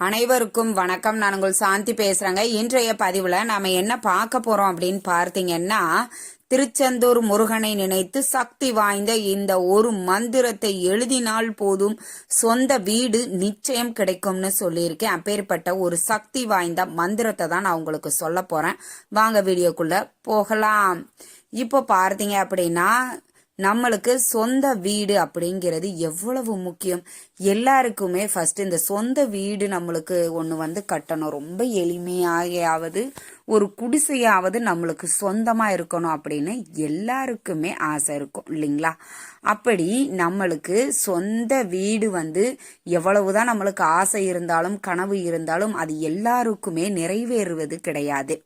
அனைவருக்கும் வணக்கம். நான் உங்கள் சாந்தி பேசுறேங்க. இன்றைய பதிவுல நாம என்ன பார்க்க போறோம் அப்படின்னு பார்த்தீங்கன்னா, திருச்செந்தூர் முருகனை நினைத்து சக்தி வாய்ந்த இந்த ஒரு மந்திரத்தை எழுதினால் போதும் சொந்த வீடு நிச்சயம் கிடைக்கும்னு சொல்லியிருக்கேன். அப்பேற்பட்ட ஒரு சக்தி வாய்ந்த மந்திரத்தை தான் நான் உங்களுக்கு சொல்ல போறேன். வாங்க வீடியோக்குள்ள போகலாம். இப்போ பார்த்தீங்க அப்படின்னா, நம்மளுக்கு சொந்த வீடு அப்படிங்கிறது எவ்வளவு முக்கியம். எல்லாருக்குமே ஃபர்ஸ்ட் இந்த சொந்த வீடு நம்மளுக்கு ஒன்று கட்டணும். ரொம்ப எளிமையாவது ஒரு குடிசையாவது நம்மளுக்கு சொந்தமா இருக்கணும் அப்படின்னு எல்லாருக்குமே ஆசை இருக்கும் இல்லைங்களா? அப்படி நம்மளுக்கு சொந்த வீடு எவ்வளவுதான் நம்மளுக்கு ஆசை இருந்தாலும் கனவு இருந்தாலும் அது எல்லாருக்குமே நிறைவேறுவது கிடையாது.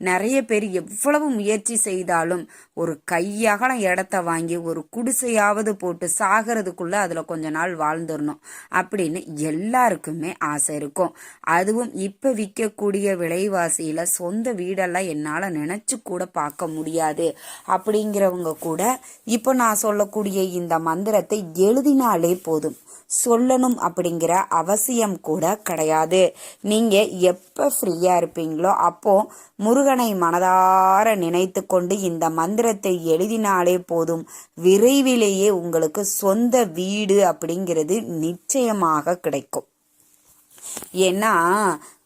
நிறைய பேர் எவ்வளவு முயற்சி செய்தாலும் ஒரு கையகல இடத்த வாங்கி ஒரு குடிசையாவது போட்டு சாகிறதுக்குள்ள அதுல கொஞ்ச நாள் வாழ்ந்துடணும் அப்படின்னு எல்லாருக்குமே ஆசை இருக்கும். அதுவும் இப்ப விற்கக்கூடிய விலைவாசியில சொந்த வீடெல்லாம் என்னால நினைச்சு கூட பார்க்க முடியாது அப்படிங்கிறவங்க கூட இப்போ நான் சொல்லக்கூடிய இந்த மந்திரத்தை எழுதினாலே போதும். சொல்லணும் அப்படிங்கிற அவசியம் கூட கிடையாது. நீங்க எப்ப ஃப்ரீயா இருப்பீங்களோ அப்போ முருகனை மனதார நினைத்து கொண்டு இந்த மந்திரத்தை எழுதினாலே போதும். விரைவிலேயே உங்களுக்கு சொந்த வீடு அப்படிங்கிறது நிச்சயமாக கிடைக்கும். ஏன்னா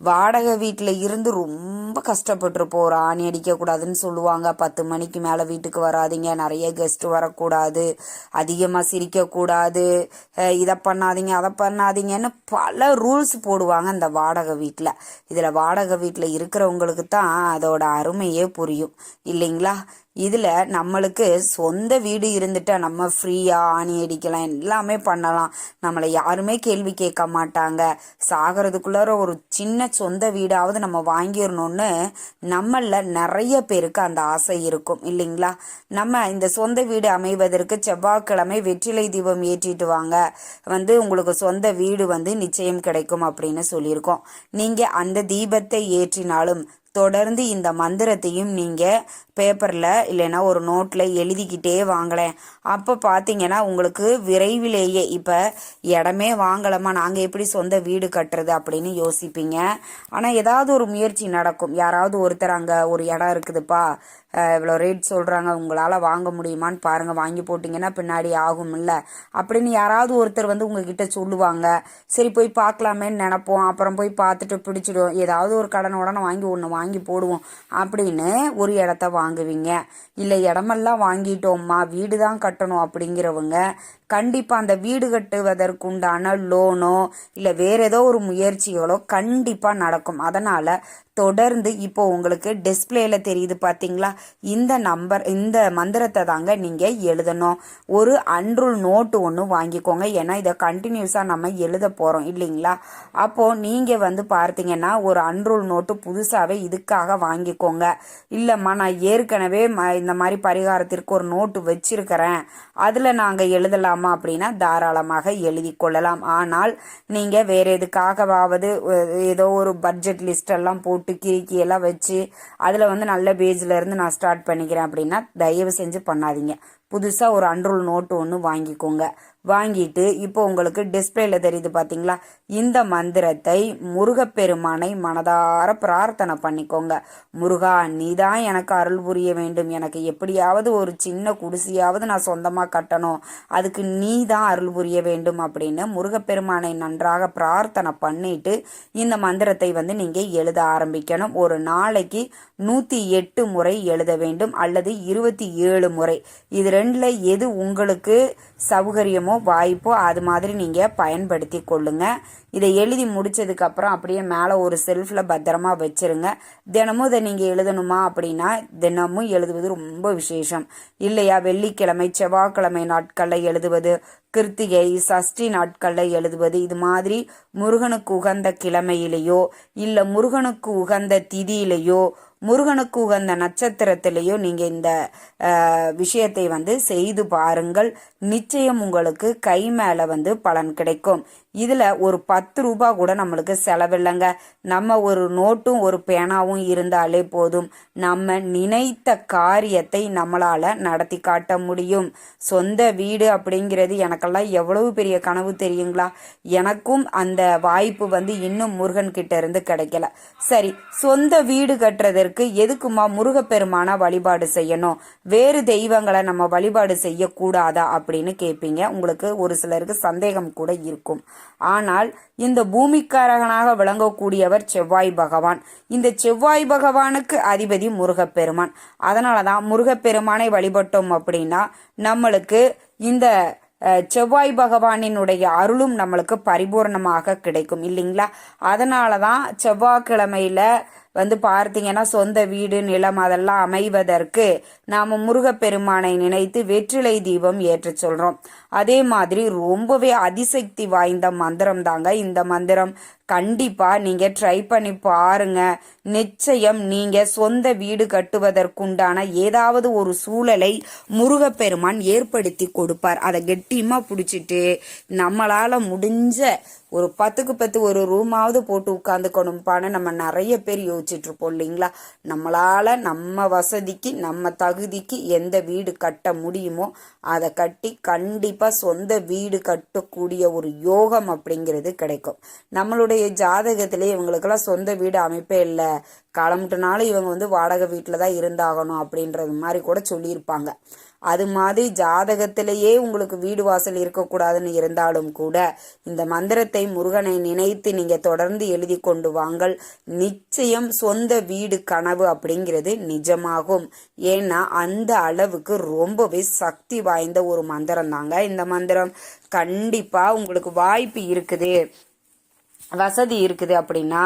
வாடகை வீட்டில் இருந்து ரொம்ப கஷ்டப்பட்டுருப்போம். ஒரு ஆணி அடிக்கக்கூடாதுன்னு சொல்லுவாங்க. 10 மணிக்கு மேலே வீட்டுக்கு வராதிங்க, நிறைய கெஸ்ட் வரக்கூடாது, அதிகமாக சிரிக்கக்கூடாது, இதை பண்ணாதீங்க அதை பண்ணாதீங்கன்னு பல ரூல்ஸ் போடுவாங்க இந்த வாடகை வீட்டில். இதில் வாடகை வீட்டில் இருக்கிறவங்களுக்கு தான் அதோட அருமையே புரியும் இல்லைங்களா? இதில் நம்மளுக்கு சொந்த வீடு இருந்துட்டா நம்ம ஃப்ரீயாக ஆணி அடிக்கலாம், எல்லாமே பண்ணலாம். நம்மளை யாருமே கேள்வி கேட்க மாட்டாங்க. சாகிறதுக்குள்ளார ஒரு சின்ன சொந்த வீடாவது நம்ம வாங்கிடணும்னு நம்மள நிறைய பேருக்கு அந்த ஆசை இருக்கும் இல்லைங்களா? நம்ம இந்த சொந்த வீடு அமைவதற்கு செவ்வாய்க்கிழமை வெற்றிலை தீபம் ஏற்றிட்டு வாங்க, உங்களுக்கு சொந்த வீடு நிச்சயம் கிடைக்கும் அப்படின்னு சொல்லியிருக்கோம். நீங்கள் அந்த தீபத்தை ஏற்றினாலும் தொடர்ந்து இந்த மந்திரத்தையும் நீங்க பேப்பர்ல இல்லைன்னா ஒரு நோட்ல எழுதிக்கிட்டே வாங்கலேன். அப்ப பாத்தீங்கன்னா உங்களுக்கு விரைவிலேயே இப்ப இடமே வாங்கலாமா, நாங்க எப்படி சொந்த வீடு கட்டுறது அப்படின்னு யோசிப்பீங்க. ஆனா ஏதாவது ஒரு முயற்சி நடக்கும். யாராவது ஒருத்தர் அங்க ஒரு இடம் இருக்குதுப்பா, இவ்வளோ ரேட் சொல்கிறாங்க, உங்களால் வாங்க முடியுமான்னு பாருங்கள், வாங்கி போட்டிங்கன்னா பின்னாடி ஆகும் இல்லை அப்படின்னு யாராவது ஒருத்தர் உங்ககிட்ட சொல்லுவாங்க. சரி போய் பார்க்கலாமேன்னு நினப்போம். அப்புறம் போய் பார்த்துட்டு பிடிச்சிடும், ஏதாவது ஒரு கடனை வாங்கி ஒன்று வாங்கி போடுவோம் அப்படின்னு ஒரு இடத்த வாங்குவீங்க. இல்லை இடமெல்லாம் வாங்கிட்டோம்மா வீடு தான் கட்டணும் அப்படிங்கிறவங்க கண்டிப்பாக அந்த வீடு கட்டுவதற்குண்டான லோனோ இல்லை வேற ஏதோ ஒரு முயற்சிகளோ கண்டிப்பாக நடக்கும். அதனால் தொடர்ந்து இப்போ உங்களுக்கு டிஸ்பிளேல தெரியுது பார்த்தீங்களா, இந்த மந்திரத்தை தாங்க நீங்கள் எழுதணும். ஒரு அன்ரூல் நோட்டு ஒன்று வாங்கிக்கோங்க. ஏன்னா இதை கண்டினியூஸாக நம்ம எழுத போகிறோம் இல்லைங்களா? அப்போது நீங்கள் பார்த்தீங்கன்னா ஒரு அன்ரூல் நோட்டு புதுசாகவே இதுக்காக வாங்கிக்கோங்க. இல்லைம்மா நான் ஏற்கனவே இந்த மாதிரி பரிகாரத்திற்கு ஒரு நோட்டு வச்சிருக்கிறேன், அதில் நாங்கள் எழுதலாமா அப்படின்னா தாராளமாக எழுதி கொள்ளலாம். ஆனால் நீங்கள் வேற எதுக்காகவாவது ஏதோ ஒரு பட்ஜெட் லிஸ்ட் எல்லாம் போட்டு கிறுக்கி எல்லாம் வச்சு அதில் நல்ல பேஜ்ல இருந்து நான் ஸ்டார்ட் பண்ணிக்கிறேன் அப்படின்னா தயவு செஞ்சு பண்ணாதீங்க. புதுசாக ஒரு அன்ரூல் நோட்டு ஒன்று வாங்கிக்கோங்க. வாங்கிட்டு இப்போ உங்களுக்கு டிஸ்பிளேல தெரியுது பார்த்தீங்களா, இந்த மந்திரத்தை முருகப்பெருமானை மனதார பிரார்த்தனை பண்ணிக்கோங்க. முருகா நீதான் எனக்கு அருள் புரிய வேண்டும், எனக்கு எப்படியாவது ஒரு சின்ன குடிசையாவது நான் சொந்தமாக கட்டணும், அதுக்கு நீ தான் அருள் புரிய வேண்டும் அப்படின்னு முருகப்பெருமானை நன்றாக பிரார்த்தனை பண்ணிட்டு இந்த மந்திரத்தை நீங்கள் எழுத ஆரம்பிக்கணும். ஒரு நாளைக்கு 108 முறை எழுத வேண்டும் அல்லது 27 முறை. இது ரெண்டுல எது உங்களுக்கு சௌகரியமோ வாய்ப்போ அது மாதிரி நீங்கள் பயன்படுத்தி கொள்ளுங்க. இதை எழுதி முடிச்சதுக்கு அப்புறம் அப்படியே மேலே ஒரு செல்ஃபில் பத்திரமா வச்சிருங்க. தினமும் இதை நீங்கள் எழுதணுமா அப்படின்னா தினமும் எழுதுவது ரொம்ப விசேஷம் இல்லையா? வெள்ளிக்கிழமை செவ்வாய்க்கிழமை நாட்களில் எழுதுவது, கிருத்திகை சஷ்டி நாட்களில் எழுதுவது, இது மாதிரி முருகனுக்கு உகந்த கிழமையிலேயோ இல்லை முருகனுக்கு உகந்த திதியிலேயோ முருகனுக்கு உகந்த நட்சத்திரத்திலேயோ நீங்கள் இந்த விஷயத்தை செய்து பாருங்கள். நிச்சயம் உங்களுக்கு கை மேலே பலன் கிடைக்கும். இதுல ஒரு 10 ரூபாய் கூட நம்மளுக்கு செலவில்லைங்க. நம்ம ஒரு நோட்டும் ஒரு பேனாவும் இருந்தாலே போதும், நம்ம நினைத்த காரியத்தை நம்மளால நடத்தி காட்ட முடியும். சொந்த வீடு அப்படிங்கிறது எனக்கெல்லாம் எவ்வளவு பெரிய கனவு தெரியுங்களா? எனக்கும் அந்த வாய்ப்பு இன்னும் முருகன் கிட்ட இருந்து கிடைக்கல. சரி, சொந்த வீடு கட்டுறதற்கு எதுக்குமா முருகப்பெருமான வழிபாடு செய்யணும், வேறு தெய்வங்களை நம்ம வழிபாடு செய்யக்கூடாதா அப்படின்னு கேட்பீங்க. உங்களுக்கு ஒரு சிலருக்கு சந்தேகம் கூட இருக்கும். ஆனால் இந்த பூமிக்காரகனாக விளங்கக்கூடியவர் செவ்வாய் பகவான். இந்த செவ்வாய் பகவானுக்கு அதிபதி முருகப்பெருமான். அதனாலதான் முருகப்பெருமானை வழிபட்டோம் அப்படின்னா நம்மளுக்கு இந்த செவ்வாய் பகவானினுடைய அருளும் நம்மளுக்கு பரிபூர்ணமாக கிடைக்கும் இல்லைங்களா? அதனாலதான் செவ்வாய்க்கிழமையில பார்த்தீங்கன்னா சொந்த வீடு நிலம் அதெல்லாம் அமைவதற்கு நாம முருகப்பெருமானை நினைத்து வெற்றிலை தீபம் ஏற்ற சொல்றோம். அதே மாதிரி ரொம்பவே அதிசக்தி வாய்ந்த மந்திரம் தாங்க இந்த மந்திரம். கண்டிப்பா நீங்க ட்ரை பண்ணி பாருங்க. நிச்சயம் நீங்க சொந்த வீடு கட்டுவதற்குண்டான ஏதாவது ஒரு சூழலை முருகப்பெருமான் ஏற்படுத்தி கொடுப்பார். அதை கெட்டியமா பிடிச்சிட்டு நம்மளால முடிஞ்ச ஒரு 10க்கு 10 ஒரு ரூமாவது போட்டு உட்காந்துக்கணும்பான்னு நம்ம நிறைய பேர் யோசிச்சுட்டு இருப்போம் இல்லைங்களா? நம்மளால நம்ம வசதிக்கு நம்ம தகுதிக்கு எந்த வீடு கட்ட முடியுமோ அதை கட்டி கண்டிப்பா சொந்த வீடு கட்டக்கூடிய ஒரு யோகம் அப்படிங்கிறது கிடைக்கும். நம்மளுடைய ஜாதகத்திலே இவங்களுக்கெல்லாம் சொந்த வீடு அமைப்பே இல்லை, கிளம்பிட்டனாலும் இவங்க வாடகை வீட்டில் தான் இருந்தாகணும் அப்படின்றது மாதிரி கூட சொல்லியிருப்பாங்க. அது மாதிரி ஜாதகத்திலேயே உங்களுக்கு வீடு வாசல் இருக்கக்கூடாதுன்னு இருந்தாலும் கூட இந்த மந்திரத்தை முருகனை நினைத்து நீங்க தொடர்ந்து எழுதி கொண்டு வாங்கள். நிச்சயம் சொந்த வீடு கனவு அப்படிங்கிறது நிஜமாகும். ஏன்னா அந்த அளவுக்கு ரொம்பவே சக்தி வாய்ந்த ஒரு மந்திரம் தாங்க இந்த மந்திரம். கண்டிப்பா உங்களுக்கு வாய்ப்பு இருக்குது, வசதி இருக்குது அப்படின்னா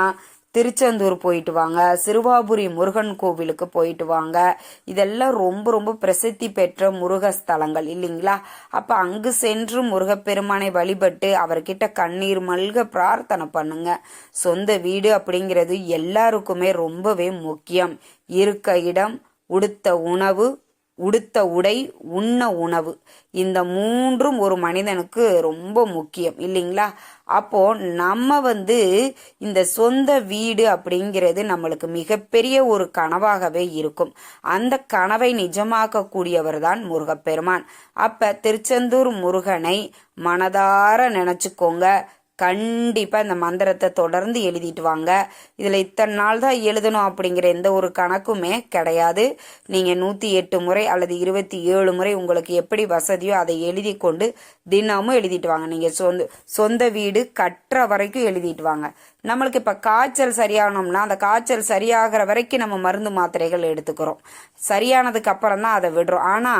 திருச்செந்தூர் போயிட்டு வாங்க, சிறுவாபுரி முருகன் கோவிலுக்கு போயிட்டு வாங்க. இதெல்லாம் ரொம்ப ரொம்ப பிரசித்தி பெற்ற முருக ஸ்தலங்கள் இல்லைங்களா? அப்ப அங்கு சென்று முருகப்பெருமானை வழிபட்டு அவர்கிட்ட கண்ணீர் மல்க பிரார்த்தனை பண்ணுங்க. சொந்த வீடு அப்படிங்கிறது எல்லாருக்குமே ரொம்பவே முக்கியம். இருக்க இடம், உடுத்த உணவு, உடுத்த உடை, உண்ண உணவு, இந்த மூன்றும் ஒரு மனிதனுக்கு ரொம்ப முக்கியம் இல்லைங்களா? அப்போ நம்ம இந்த சொந்த வீடு அப்படிங்கிறது நம்மளுக்கு மிகப்பெரிய ஒரு கனவாகவே இருக்கும். அந்த கனவை நிஜமாக்க கூடியவர் தான் முருகப்பெருமான். அப்ப திருச்செந்தூர் முருகனை மனதார நினைச்சுக்கோங்க. கண்டிப்பா இந்த மந்திரத்தை தொடர்ந்து எழுதிட்டு வாங்க. இதுல இத்தனை நாள் தான் எழுதணும் அப்படிங்கிற எந்த ஒரு கணக்குமே கிடையாது. நீங்க 108 முறை அல்லது 27 முறை உங்களுக்கு எப்படி வசதியோ அதை எழுதி கொண்டு தினமும் எழுதிட்டு வாங்க. நீங்க சொந்த வீடு கட்டுற வரைக்கும் எழுதிட்டு வாங்க. நம்மளுக்கு இப்ப காய்ச்சல் சரியானோம்னா அந்த காய்ச்சல் சரியாகிற வரைக்கும் நம்ம மருந்து மாத்திரைகள் எடுத்துக்கிறோம். சரியானதுக்கு அப்புறம் தான் அதை விடுறோம். ஆனா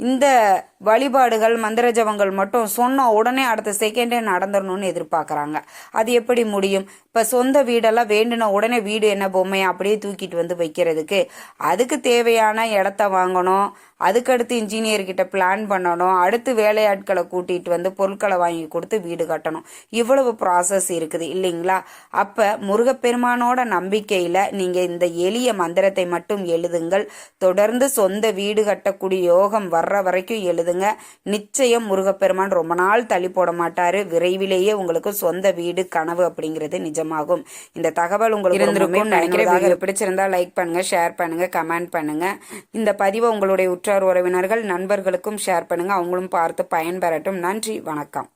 இந்த வழிபாடுகள் மந்திர ஜபங்கள் மட்டும் சொன்ன உடனே அடுத்த செகண்டே நடந்துடணும்னு எதிர்பார்க்கறாங்க. அது எப்படி முடியும்? இப்ப சொந்த வீடெல்லாம் வேண்டின உடனே வீடு என்ன பொம்மையா அப்படியே தூக்கிட்டு வைக்கிறதுக்கு அதுக்கு தேவையான இடத்த வாங்கணும். அதுக்கடுத்து இன்ஜினியர்கிட்ட பிளான் பண்ணணும். அடுத்து வேலையாட்களை கூட்டிட்டு பொருட்களை வாங்கி கொடுத்து வீடு கட்டணும். இவ்வளவு ப்ராசஸ் இருக்குது இல்லைங்களா? அப்ப முருகப்பெருமானோட நம்பிக்கையில நீங்க இந்த எளிய மந்திரத்தை மட்டும் எழுதுங்கள். தொடர்ந்து சொந்த வீடு கட்டக்கூடிய யோகம் வர்ற வரைக்கும் எழுதுங்க. நிச்சயம் முருகப்பெருமான் ரொம்ப நாள் தள்ளி போட மாட்டாரு. விரைவிலேயே உங்களுக்கு சொந்த வீடு கனவு அப்படிங்கிறது நிஜமாகும். இந்த தகவல் உங்களுக்கு இருந்திருக்கும் நினைக்கிறேன். பிடிச்சிருந்தா லைக் பண்ணுங்க, ஷேர் பண்ணுங்க, கமெண்ட் பண்ணுங்க. இந்த பதிவை உங்களுடைய உற்றார் உறவினர்கள் நண்பர்களுக்கும் ஷேர் பண்ணுங்க. அவங்களும் பார்த்து பயன்பெறட்டும். நன்றி, வணக்கம்.